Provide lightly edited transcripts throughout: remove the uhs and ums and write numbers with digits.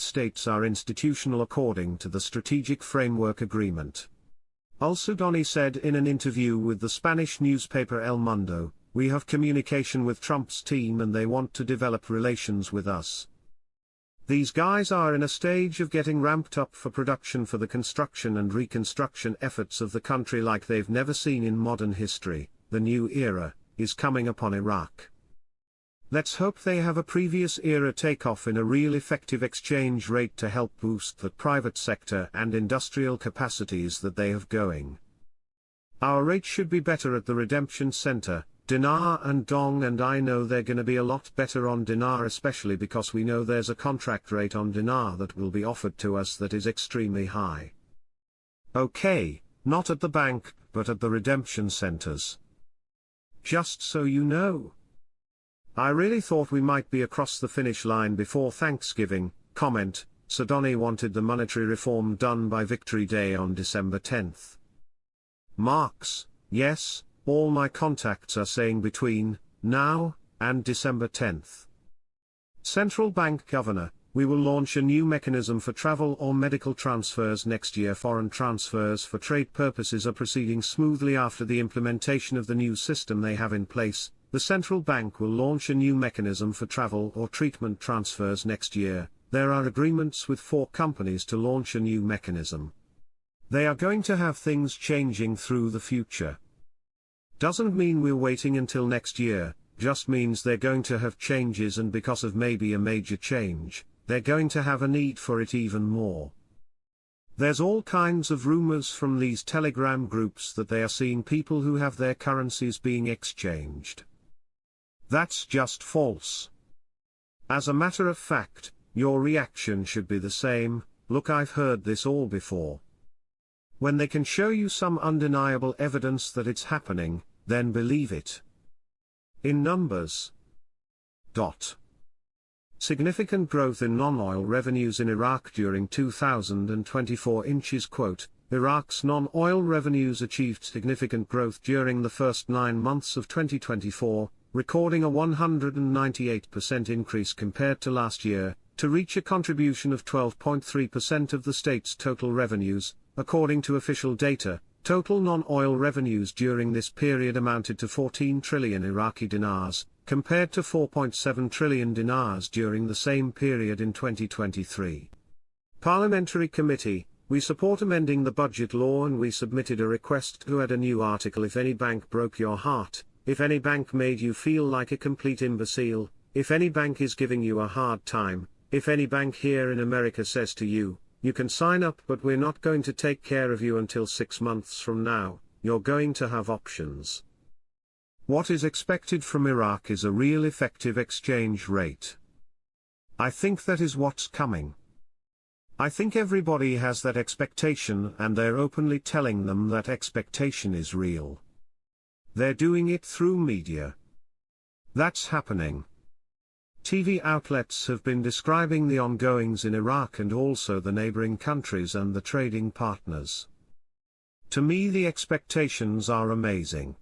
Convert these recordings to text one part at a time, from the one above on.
States are institutional according to the Strategic Framework Agreement. Al-Sudani said in an interview with the Spanish newspaper El Mundo, "We have communication with Trump's team and they want to develop relations with us. These guys are in a stage of getting ramped up for production for the construction and reconstruction efforts of the country like they've never seen in modern history. The new era is coming upon Iraq. Let's hope they have a previous era takeoff in a real effective exchange rate to help boost the private sector and industrial capacities that they have going. Our rate should be better at the redemption center, dinar and dong, and I know they're gonna be a lot better on dinar, especially because we know there's a contract rate on dinar that will be offered to us that is extremely high. Okay, not at the bank, but at the redemption centers. Just so you know. I really thought we might be across the finish line before Thanksgiving." Comment: Sudani wanted the monetary reform done by Victory Day on December 10th. Marks: yes, all my contacts are saying between now and December 10th. Central Bank Governor: we will launch a new mechanism for travel or medical transfers next year. Foreign transfers for trade purposes are proceeding smoothly after the implementation of the new system they have in place. The central bank will launch a new mechanism for travel or treatment transfers next year. There are agreements with 4 companies to launch a new mechanism. They are going to have things changing through the future. Doesn't mean we're waiting until next year, just means they're going to have changes, and because of maybe a major change, they're going to have a need for it even more. There's all kinds of rumors from these Telegram groups that they are seeing people who have their currencies being exchanged. That's just false. As a matter of fact, your reaction should be the same: look, I've heard this all before. When they can show you some undeniable evidence that it's happening, then believe it. In numbers. Significant growth in non-oil revenues in Iraq during 2024. Quote: Iraq's non-oil revenues achieved significant growth during the first 9 months of 2024, recording a 198% increase compared to last year, to reach a contribution of 12.3% of the state's total revenues. According to official data, total non-oil revenues during this period amounted to 14 trillion Iraqi dinars, compared to 4.7 trillion dinars during the same period in 2023. Parliamentary Committee: we support amending the budget law, and we submitted a request to add a new article. If any bank broke your heart, if any bank made you feel like a complete imbecile, if any bank is giving you a hard time, if any bank here in America says to you, "You can sign up, but we're not going to take care of you until 6 months from now," you're going to have options. What is expected from Iraq is a real effective exchange rate. I think that is what's coming. I think everybody has that expectation, and they're openly telling them that expectation is real. They're doing it through media. That's happening. TV outlets have been describing the ongoings in Iraq and also the neighboring countries and the trading partners. To me, the expectations are amazing.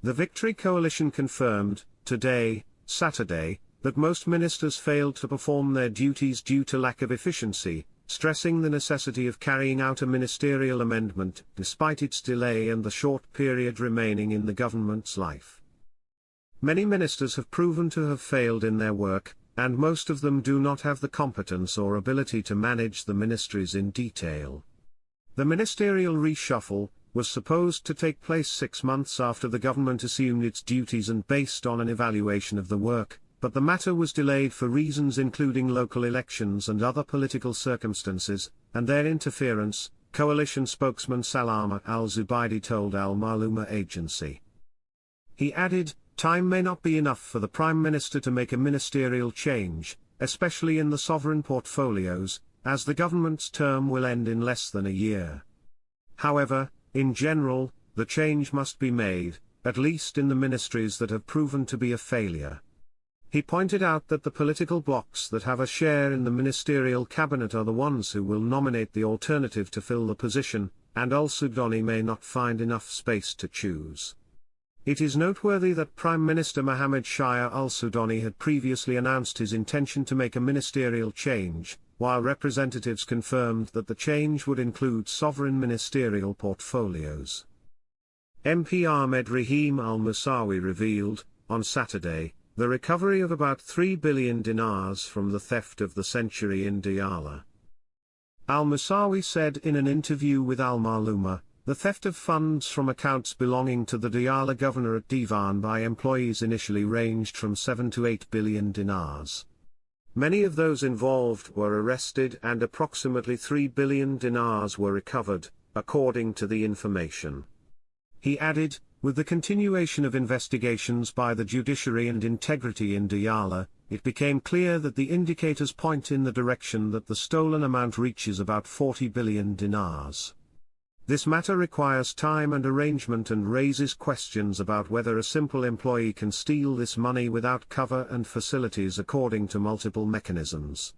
The Victory Coalition confirmed, today, Saturday, that most ministers failed to perform their duties due to lack of efficiency, stressing the necessity of carrying out a ministerial amendment, despite its delay and the short period remaining in the government's life. Many ministers have proven to have failed in their work, and most of them do not have the competence or ability to manage the ministries in detail. The ministerial reshuffle was supposed to take place 6 months after the government assumed its duties and based on an evaluation of the work, but the matter was delayed for reasons including local elections and other political circumstances, and their interference, coalition spokesman Salama al-Zubaidi told Al-Maluma agency. He added, time may not be enough for the Prime Minister to make a ministerial change, especially in the sovereign portfolios, as the government's term will end in less than a year. However, in general, the change must be made, at least in the ministries that have proven to be a failure. He pointed out that the political blocs that have a share in the ministerial cabinet are the ones who will nominate the alternative to fill the position, and al-Sudani may not find enough space to choose. It is noteworthy that Prime Minister Mohammed Shia al-Sudani had previously announced his intention to make a ministerial change, while representatives confirmed that the change would include sovereign ministerial portfolios. MP Ahmed Rahim al-Musawi revealed, on Saturday, the recovery of about 3 billion dinars from the theft of the century in Diyala. Al-Musawi said in an interview with Al-Maluma, the theft of funds from accounts belonging to the Diyala Governorate Divan by employees initially ranged from 7 to 8 billion dinars. Many of those involved were arrested and approximately 3 billion dinars were recovered, according to the information. He added, with the continuation of investigations by the judiciary and integrity in Diyala, it became clear that the indicators point in the direction that the stolen amount reaches about 40 billion dinars. This matter requires time and arrangement and raises questions about whether a simple employee can steal this money without cover and facilities according to multiple mechanisms.